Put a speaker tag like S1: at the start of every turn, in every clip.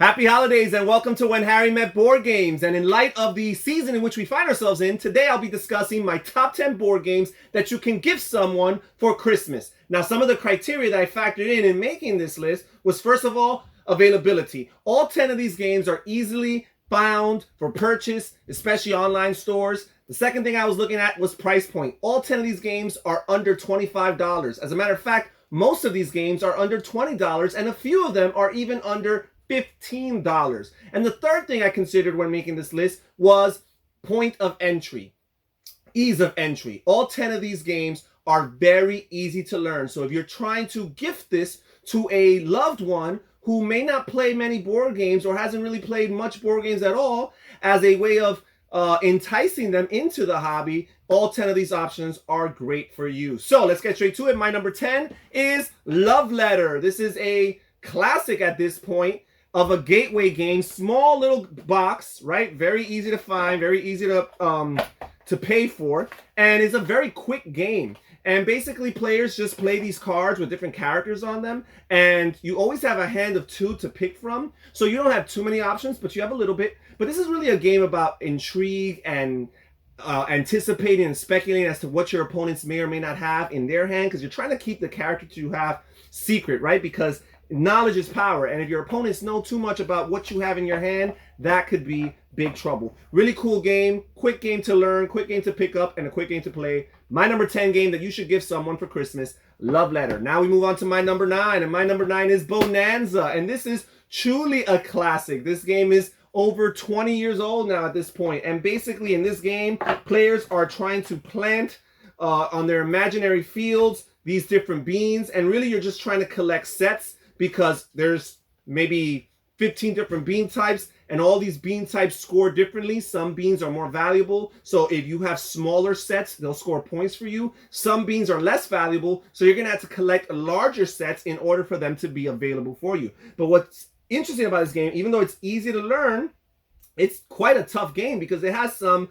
S1: Happy holidays and welcome to When Harry Met Board Games. And in light of the season in which we find ourselves in, today I'll be discussing my top 10 board games that you can gift someone for Christmas. Now, some of the criteria that I factored in making this list was, first of all, availability. All 10 of these games are easily found for purchase, especially online stores. The second thing I was looking at was price point. All 10 of these games are under $25. As a matter of fact, most of these games are under $20 and a few of them are even under $15. And the third thing I considered when making this list was point of entry, ease of entry. All 10 of these games are very easy to learn. So if you're trying to gift this to a loved one who may not play many board games or hasn't really played much board games at all, as a way of enticing them into the hobby, all 10 of these options are great for you. So let's get straight to it. My number 10 is Love Letter. This is a classic at this point of a gateway game, small little box, right? Very easy to find, very easy to pay for, and it's a very quick game. And basically, players just play these cards with different characters on them, and you always have a hand of two to pick from, so you don't have too many options, but you have a little bit. But this is really a game about intrigue and anticipating and speculating as to what your opponents may or may not have in their hand, because you're trying to keep the characters you have secret, right? Because knowledge is power, and if your opponents know too much about what you have in your hand, that could be big trouble. Really cool game, quick game to learn, quick game to pick up, and a quick game to play. My number 10 game that you should give someone for Christmas, Love Letter. Now we move on to my number 9, and my number 9 is Bonanza, and this is truly a classic. This game is over 20 years old now at this point, and basically in this game, players are trying to plant on their imaginary fields these different beans, and really you're just trying to collect sets, because there's maybe 15 different bean types, and all these bean types score differently. Some beans are more valuable, so if you have smaller sets, they'll score points for you. Some beans are less valuable, so you're gonna have to collect larger sets in order for them to be available for you. But what's interesting about this game, even though it's easy to learn, it's quite a tough game because it has some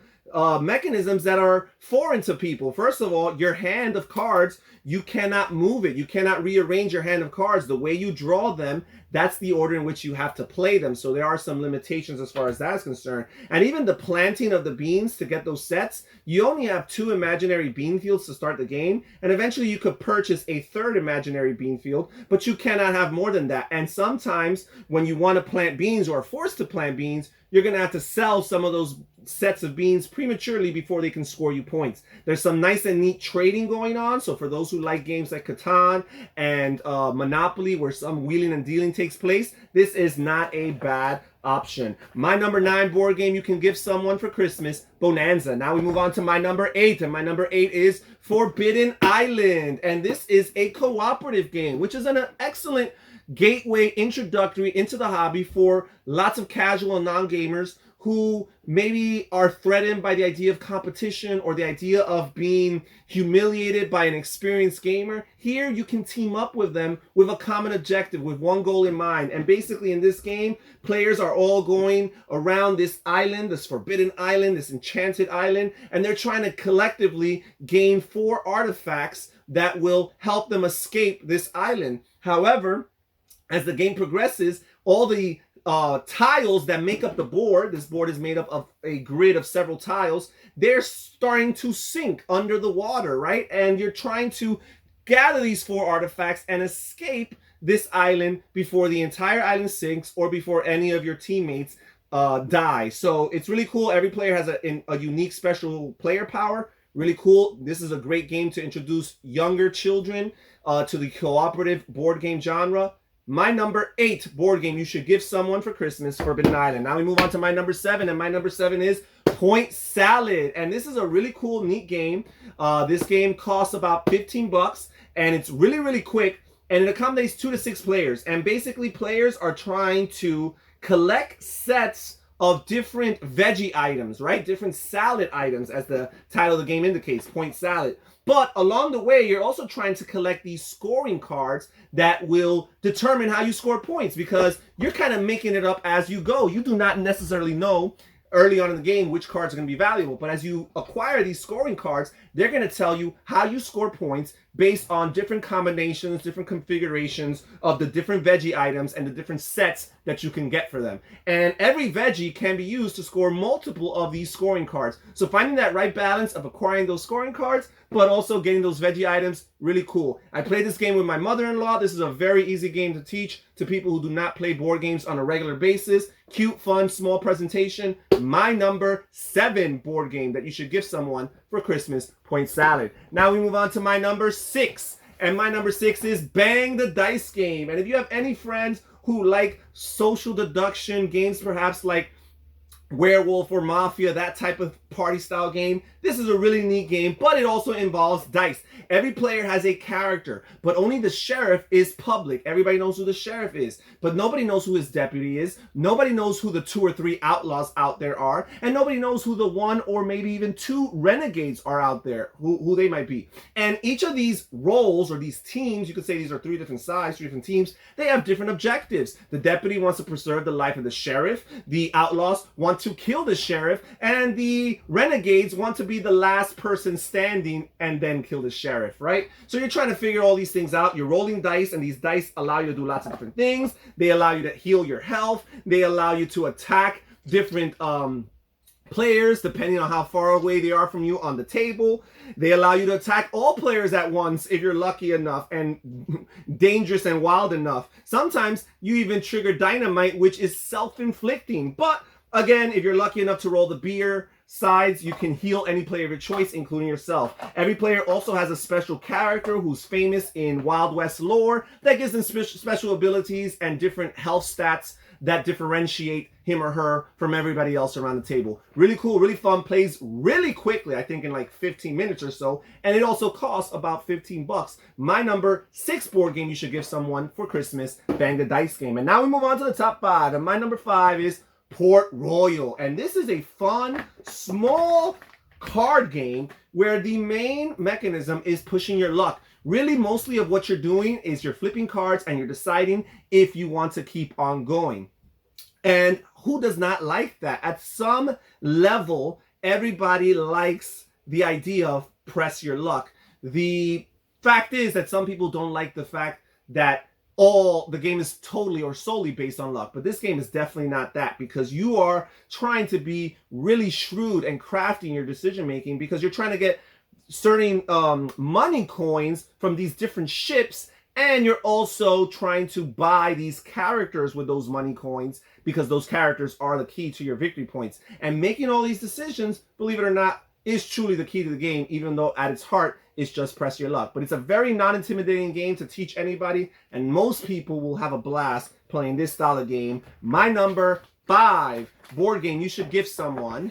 S1: mechanisms that are foreign to people. First of all, your hand of cards, you cannot move it. You cannot rearrange your hand of cards. The way you draw them, that's the order in which you have to play them. So there are some limitations as far as that is concerned. And even the planting of the beans to get those sets, you only have 2 imaginary bean fields to start the game. And eventually you could purchase a 3rd imaginary bean field, but you cannot have more than that. And sometimes when you want to plant beans or are forced to plant beans, you're going to have to sell some of those sets of beans prematurely before they can score you points. There's some nice and neat trading going on. So for those who like games like Catan and Monopoly, where some wheeling and dealing takes place, this is not a bad option. My number 9 board game you can give someone for Christmas, Bonanza. Now we move on to my number 8, and my number 8 is Forbidden Island. And this is a cooperative game, which is an excellent gateway introductory into the hobby for lots of casual and non-gamers who maybe are threatened by the idea of competition or the idea of being humiliated by an experienced gamer. Here you can team up with them with a common objective, with one goal in mind. And basically in this game, players are all going around this island, this forbidden island, this enchanted island, and they're trying to collectively gain 4 artifacts that will help them escape this island. However, as the game progresses, all the tiles that make up the board, this board is made up of a grid of several tiles, they're starting to sink under the water, right? And you're trying to gather these 4 artifacts and escape this island before the entire island sinks or before any of your teammates die. So it's really cool. Every player has a unique special player power. Really cool. This is a great game to introduce younger children to the cooperative board game genre. My number 8 board game you should give someone for Christmas, Forbidden Island. Now we move on to my number 7, and my number 7 is Point Salad. And this is a really cool, neat game. This game costs about 15 bucks, and it's really, really quick, and it accommodates 2 to 6 players. And basically, players are trying to collect sets of different veggie items, right? Different salad items, as the title of the game indicates, Point Salad. But along the way, you're also trying to collect these scoring cards that will determine how you score points, because you're kind of making it up as you go. You do not necessarily know early on in the game which cards are going to be valuable. But as you acquire these scoring cards, they're going to tell you how you score points based on different combinations, different configurations of the different veggie items and the different sets that you can get for them. And every veggie can be used to score multiple of these scoring cards. So finding that right balance of acquiring those scoring cards, but also getting those veggie items, really cool. I played this game with my mother-in-law. This is a very easy game to teach to people who do not play board games on a regular basis. Cute, fun, small presentation. My number 7 board game that you should give someone for Christmas, Point Salad. Now we move on to my number 6. And my number 6 is Bang the Dice Game. And if you have any friends who like social deduction games, perhaps like Werewolf or Mafia, that type of party style game, this is a really neat game, but it also involves dice. Every player has a character, but only the sheriff is public. Everybody knows who the sheriff is, but nobody knows who his deputy is. Nobody knows who the 2 or 3 outlaws out there are, and nobody knows who the 1 or maybe even 2 renegades are out there, who they might be. And each of these roles or these teams, you could say these are 3 different sides, 3 different teams, they have different objectives. The deputy wants to preserve the life of the sheriff, the outlaws want to kill the sheriff, and the renegades want to be the last person standing and then kill the sheriff, right? So you're trying to figure all these things out. You're rolling dice, and these dice allow you to do lots of different things. They allow you to heal your health. They allow you to attack different players depending on how far away they are from you on the table. They allow you to attack all players at once if you're lucky enough and dangerous and wild enough. Sometimes you even trigger dynamite, which is self-inflicting. But again, if you're lucky enough to roll the beer sides, you can heal any player of your choice, including yourself. Every player also has a special character who's famous in Wild West lore that gives them special abilities and different health stats that differentiate him or her from everybody else around the table. Really cool, really fun, plays really quickly, I think in like 15 minutes or so, and it also costs about 15 bucks. My number 6 board game you should give someone for Christmas, Bang the Dice Game. And now we move on to the top 5, and my number 5 is Port Royal. And this is a fun, small card game where the main mechanism is pushing your luck. Really, mostly of what you're doing is you're flipping cards and you're deciding if you want to keep on going. And who does not like that? At some level, everybody likes the idea of press your luck. The fact is that some people don't like the fact that the game is totally or solely based on luck. But this game is definitely not that, because you are trying to be really shrewd and crafty in your decision making, because you're trying to get certain money coins from these different ships, and you're also trying to buy these characters with those money coins, because those characters are the key to your victory points. And making all these decisions, believe it or not, is truly the key to the game, even though at its heart it's just press your luck. But it's a very non-intimidating game to teach anybody, and most people will have a blast playing this style of game. My number 5 board game you should gift someone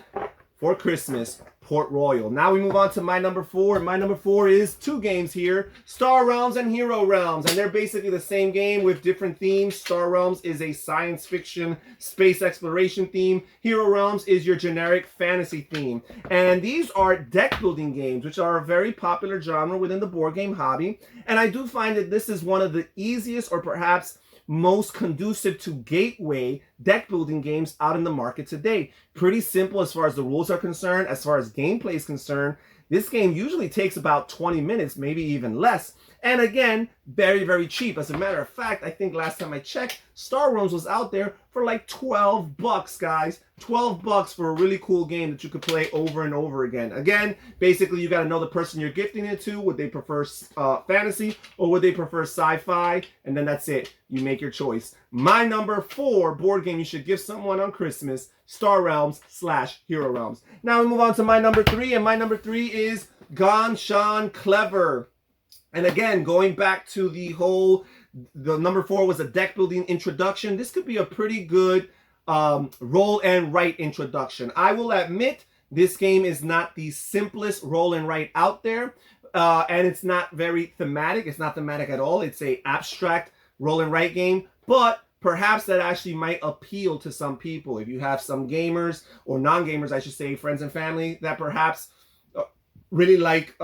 S1: for Christmas, Port Royal. Now we move on to my number 4. My number 4 is 2 games here, Star Realms and Hero Realms. And they're basically the same game with different themes. Star Realms is a science fiction space exploration theme. Hero Realms is your generic fantasy theme. And these are deck building games, which are a very popular genre within the board game hobby. And I do find that this is one of the easiest, or perhaps most conducive to gateway deck building games out in the market today. Pretty simple as far as the rules are concerned. As far as gameplay is concerned, this game usually takes about 20 minutes, maybe even less. And again, very, very cheap. As a matter of fact, I think last time I checked, Star Realms was out there for like 12 bucks, guys. 12 bucks for a really cool game that you could play over and over again. Again, basically, you got to know the person you're gifting it to. Would they prefer fantasy, or would they prefer sci-fi? And then that's it. You make your choice. My number 4 board game you should give someone on Christmas, Star Realms / Hero Realms. Now we move on to my number 3, and my number 3 is Ganz, Schon, Clever. And again, going back to the number 4 was a deck building introduction. This could be a pretty good roll and write introduction. I will admit this game is not the simplest roll and write out there, and it's not very thematic. It's not thematic at all. It's a abstract roll and write game, but perhaps that actually might appeal to some people. If you have some gamers, or non-gamers, I should say, friends and family, that perhaps really like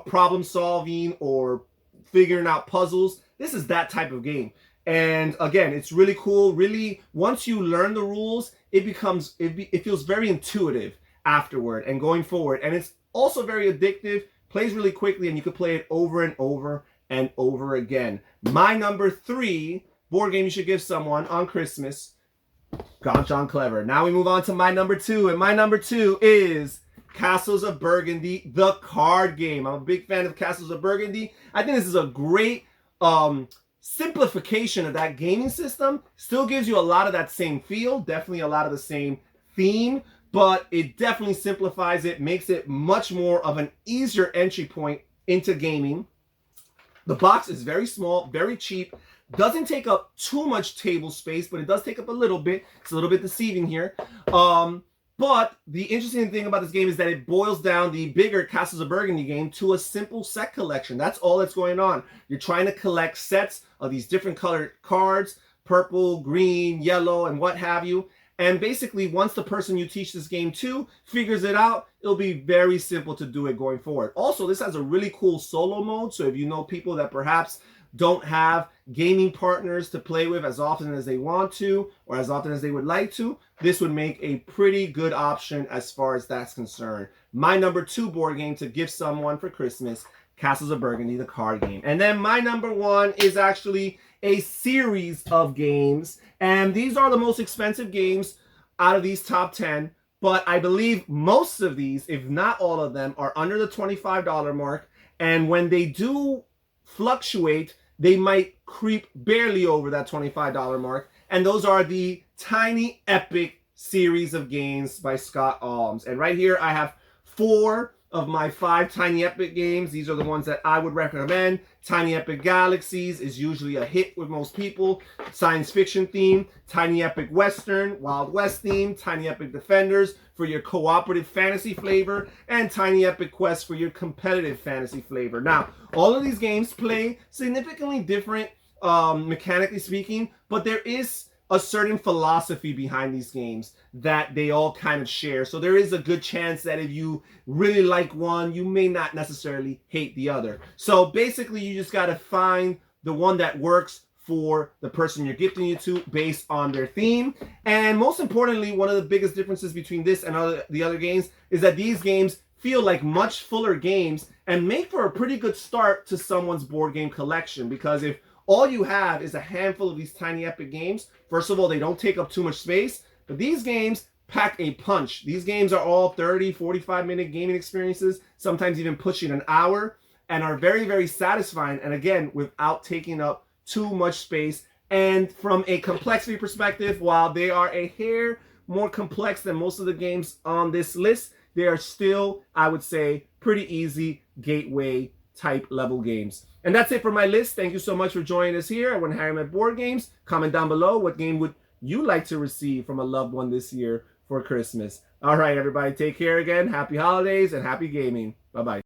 S1: problem solving or figuring out puzzles, this is that type of game. And again, it's really cool. Really, once you learn the rules, it feels very intuitive afterward and going forward. And it's also very addictive, plays really quickly, and you can play it over and over and over again. My number 3 board game you should give someone on Christmas. Ganz, Schon, Clever. Now we move on to my number 2, and my number 2 is Castles of Burgundy, the card game. I'm a big fan of Castles of Burgundy. I think this is a great simplification of that gaming system. Still gives you a lot of that same feel, definitely a lot of the same theme, but it definitely simplifies it, makes it much more of an easier entry point into gaming. The box is very small, very cheap, doesn't take up too much table space, but it does take up a little bit. It's a little bit deceiving here. But the interesting thing about this game is that it boils down the bigger Castles of Burgundy game to a simple set collection. That's all that's going on. You're trying to collect sets of these different colored cards, purple, green, yellow, and what have you. And basically, once the person you teach this game to figures it out, it'll be very simple to do it going forward. Also, this has a really cool solo mode. So if you know people that perhaps don't have gaming partners to play with as often as they want to or as often as they would like to, this would make a pretty good option as far as that's concerned. My number 2 board game to give someone for Christmas, Castles of Burgundy, the card game. And then my number 1 is actually a series of games, and these are the most expensive games out of these top 10, but I believe most of these, if not all of them, are under the $25 mark, and when they do fluctuate, they might creep barely over that $25 mark, and those are the Tiny Epic series of games by Scott Almes. And right here I have 4 of my 5 Tiny Epic games. These are the ones that I would recommend. Tiny Epic Galaxies is usually a hit with most people. Science fiction theme. Tiny Epic Western, Wild West theme. Tiny Epic Defenders for your cooperative fantasy flavor. And Tiny Epic Quest for your competitive fantasy flavor. Now, all of these games play significantly different, mechanically speaking, but there is a certain philosophy behind these games that they all kind of share. So there is a good chance that if you really like one, you may not necessarily hate the other. So basically, you just got to find the one that works for the person you're gifting it to based on their theme. And most importantly, one of the biggest differences between this and the other games is that these games feel like much fuller games and make for a pretty good start to someone's board game collection, because if all you have is a handful of these Tiny Epic games, first of all, they don't take up too much space, but these games pack a punch. These games are all 30, 45-minute gaming experiences, sometimes even pushing an hour, and are very, very satisfying, and again, without taking up too much space. And from a complexity perspective, while they are a hair more complex than most of the games on this list, they are still, I would say, pretty easy gateway type level games. And that's it for my list. Thank you so much for joining us here at When Harry Met Board Games. Comment down below, what game would you like to receive from a loved one this year for Christmas? All right, everybody, take care again. Happy holidays and happy gaming. Bye-bye.